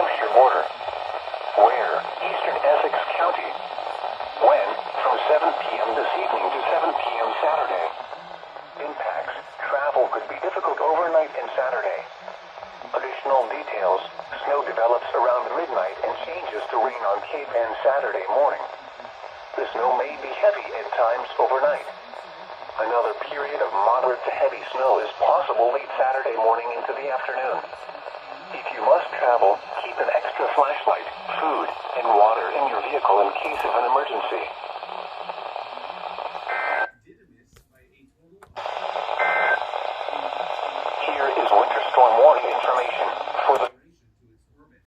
Hampshire border. Where? Eastern Essex County. When? From 7 p.m. this evening to 7 p.m. Saturday. Impacts. Travel could be difficult overnight and Saturday. Additional details. Snow develops around midnight and changes to rain on Cape Ann Saturday morning. The snow may be heavy at times overnight. Another period of moderate to heavy snow is possible late Saturday morning into the afternoon. If you must travel, keep an extra flashlight, food, and water in your vehicle in case of an emergency.